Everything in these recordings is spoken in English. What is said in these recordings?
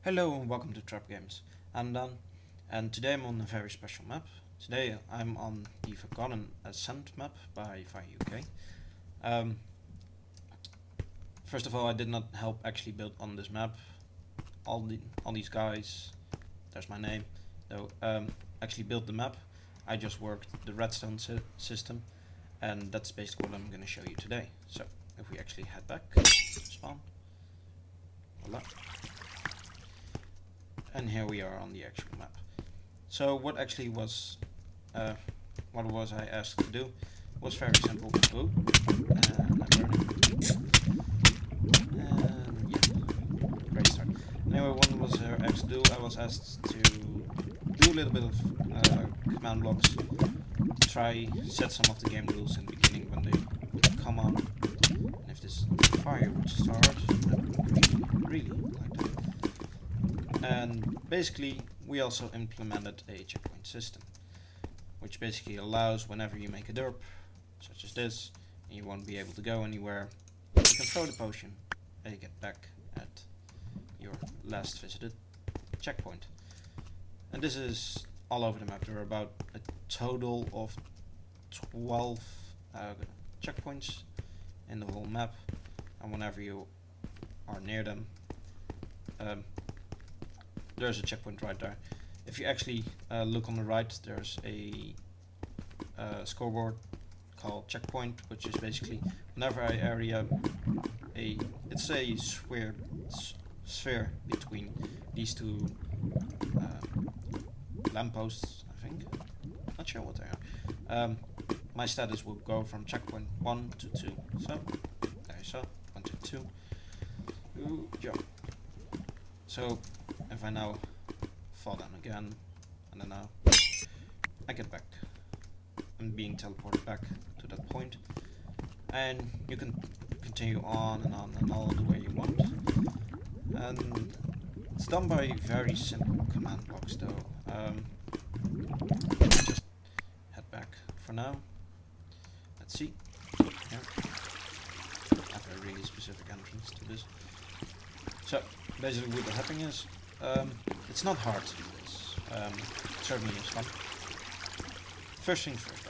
Hello and welcome to TrapGamez. I'm Daan, and today I'm on a very special map. Today I'm on the forgotten Ascent map by Fyreuk. Um, First of all, I did not help actually build on this map. All these guys, there's my name, though, actually built the map. I just worked the redstone system, and that's basically what I'm going to show you today. So if we actually head back, spawn, voila. And here we are on the actual map. So what actually was, what was I asked to do was very simple. Oh, and I'm burning. And yeah, great start. Anyway, what was asked to do? I was asked to do a little bit of command blocks, try set some of the game rules in the beginning when they come on. And if this fire would start, I would really like that. And basically we also implemented a checkpoint system, which basically allows whenever you make a derp, such as this, and you won't be able to go anywhere, you can throw the potion and you get back at your last visited checkpoint. And this is all over the map. There are about a total of 12 checkpoints in the whole map, and whenever you are near them, there's a checkpoint right there. If you actually look on the right, there's a scoreboard called checkpoint, which is basically whenever I area it's a sphere between these two lampposts, I think. Not sure what they are. My status will go from checkpoint 1 to 2. So there you saw 1 to 2. Ooh, jump. So if I now fall down again, and then now I get back. I'm being teleported back to that point, and you can continue on and all the way you want. And it's done by very simple command blocks, though. Just head back for now. Let's see. Here. I have a really specific entrance to this. So basically what happening is, it's not hard to do this. It certainly is fun. First thing first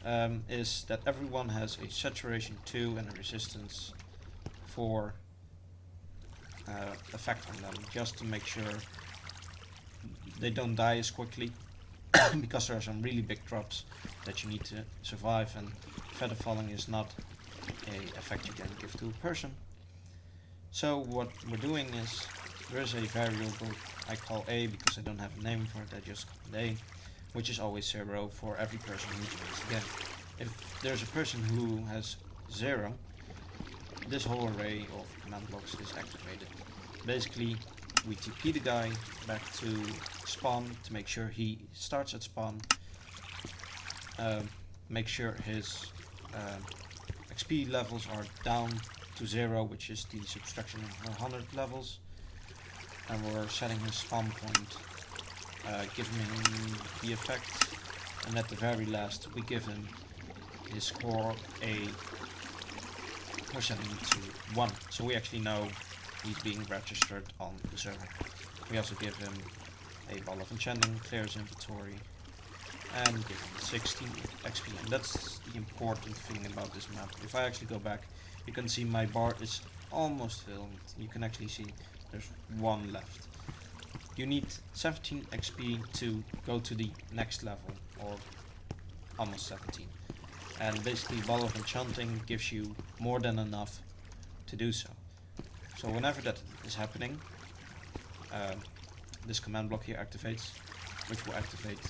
though, is that everyone has a saturation 2 and a resistance 4 effect on them, just to make sure they don't die as quickly, because there are some really big drops that you need to survive, and feather falling is not a effect you can give to a person. So what we're doing is, there is a variable I call A because I don't have a name for it, I just call it A, which is always 0 for every person who joins the game. If there's a person who has 0, this whole array of command blocks is activated. Basically, we TP the guy back to spawn to make sure he starts at spawn, make sure his XP levels are down to 0, which is the subtraction of 100 levels, and we're setting his spawn point, giving him the effect, and at the very last we give him his score A. We're setting it to 1, so we actually know he's being registered on the server. We also give him a ball of enchanting, clear his inventory, and give him 16 XP. And that's the important thing about this map. If I actually go back, you can see my bar is almost filled. You can actually see there's 1 left. You need 17 XP to go to the next level, or almost 17. And basically Ball of Enchanting gives you more than enough to do so. So whenever that is happening, this command block here activates, which will activate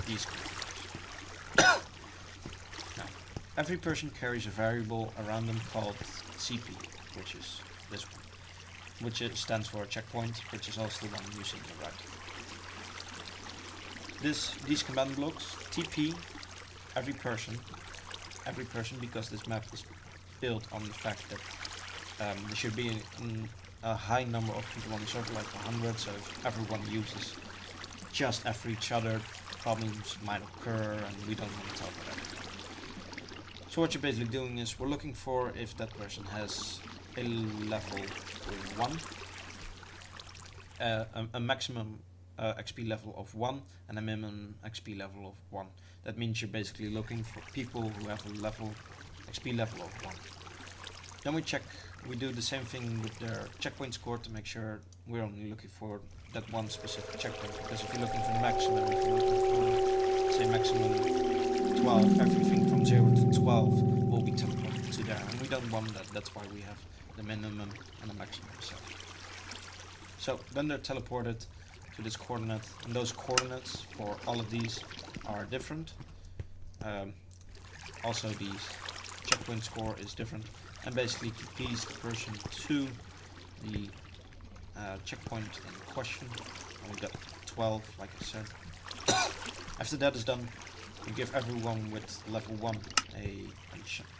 these commands. Now, every person carries a variable around them called CP, which is this one, which stands for checkpoint, which is also the one you see on the right. These command blocks TP every person, because this map is built on the fact that there should be a high number of people on the server, like 100, so if everyone uses just after each other, problems might occur, and we don't want to tell that. So what you're basically doing is, we're looking for if that person has a level 1, a maximum XP level of 1 and a minimum XP level of 1. That means you're basically looking for people who have a XP level of 1. Then we do the same thing with their checkpoint score to make sure we're only looking for that one specific checkpoint, because if you're looking for the maximum, if you're looking for, say, maximum 12, everything from 0 to 12 will be teleported to there, and we don't want that. That's why we have the minimum and the maximum set. So then they're teleported to this coordinate, and those coordinates for all of these are different. Also, the checkpoint score is different, and basically TPs the person to the checkpoint in question, and we got 12, like I said. After that is done, we give everyone with level 1 a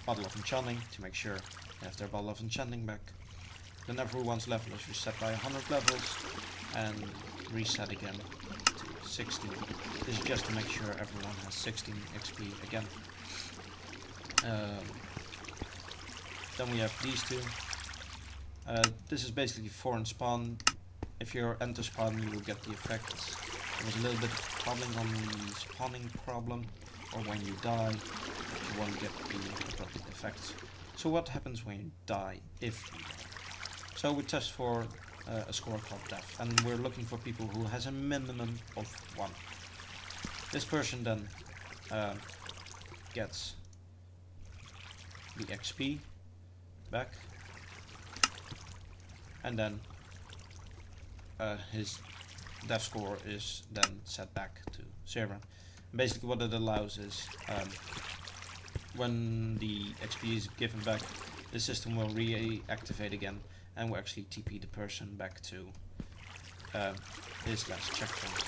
bottle of enchanting to make sure they have their bottle of enchanting back. Then everyone's level is reset by 100 levels and reset again to 16. This is just to make sure everyone has 16 XP again. Then we have these two. This is basically for in spawn. If you're enter spawn, you will get the effects. There was a little bit of problem on the spawning problem, or when you die, you won't get the appropriate effects. So what happens when you die, if you die? So we test for a score called death, and we're looking for people who has a minimum of 1. This person then gets the XP back, and then his death score is then set back to 0. Basically what it allows is when the XP is given back, the system will reactivate again and will actually TP the person back to his last checkpoint.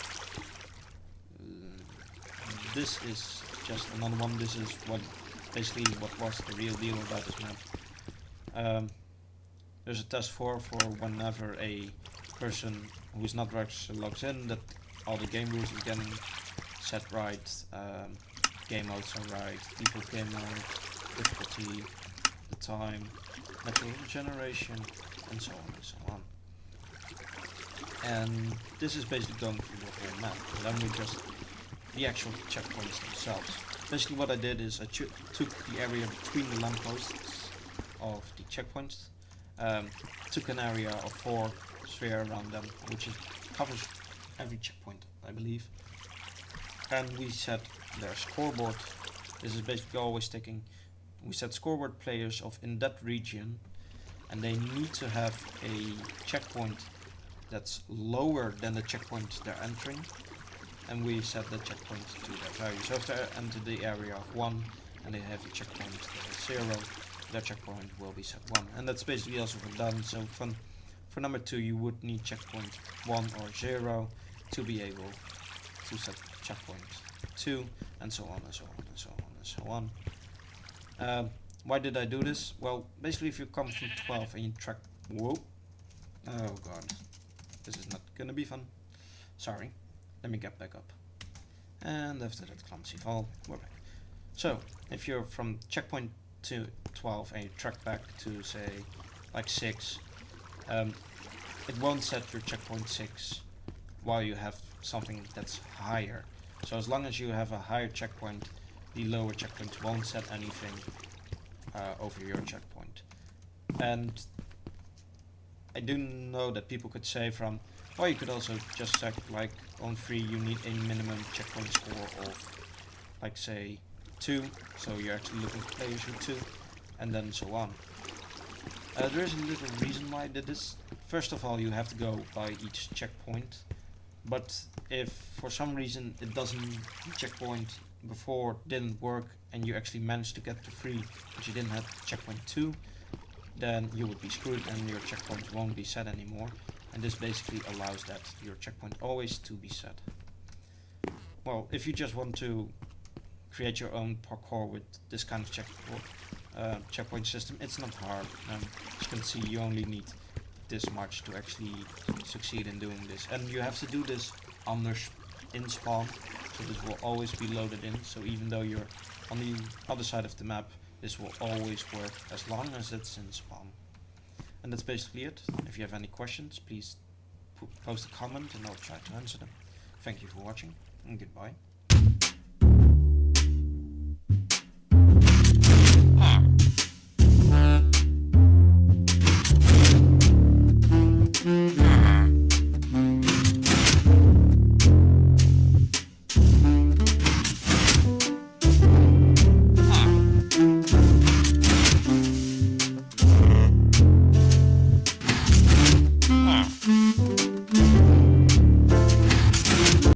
This is just another one. This is basically what was the real deal about this map. There's a test for whenever a person who is not registered logs in, that all the game rules are getting set right, game modes are right, default game mode, difficulty, the time, natural generation, and so on and so on. And this is basically going through the whole map. And then we just the actual checkpoints themselves. Basically what I did is I took the area between the lampposts of the checkpoints, took an area of 4 sphere around them, which covers every checkpoint, I believe. And we set their scoreboard. This is basically always sticking. We set scoreboard players of in that region, and they need to have a checkpoint that's lower than the checkpoint they're entering, and we set the checkpoint to their value. So if they enter the area of 1 and they have a checkpoint that is 0, their checkpoint will be set 1. And that's basically also for done. So for number 2 you would need checkpoint 1 or 0 to be able to set checkpoint 2, and so on and so on and so on and so on. Why did I do this? Well, basically if you come from 12 and you track... Whoa. Oh god. This is not gonna be fun. Sorry. Let me get back up. And after that clumsy fall, we're back. So, if you're from checkpoint to 12 and you track back to, say, like 6, it won't set your checkpoint 6 while you have something that's higher. So as long as you have a higher checkpoint, the lower checkpoint won't set anything over your checkpoint. And I do know that people could say from, or you could also just check like on 3 you need a minimum checkpoint score of like say 2, so you're actually looking for players with 2, and then so on. There is a little reason why I did this. First of all, you have to go by each checkpoint, but if for some reason it doesn't, the checkpoint before didn't work and you actually managed to get to 3 but you didn't have checkpoint 2, then you would be screwed and your checkpoint won't be set anymore. And this basically allows that your checkpoint always to be set. Well, if you just want to create your own parkour with this kind of checkpoint system, it's not hard. As you can see, you only need this much to actually succeed in doing this, and you have to do this in spawn, so this will always be loaded in. So even though you're on the other side of the map, this will always work as long as it's in spawn. And that's basically it. If you have any questions, please post a comment and I'll try to answer them. Thank you for watching and goodbye.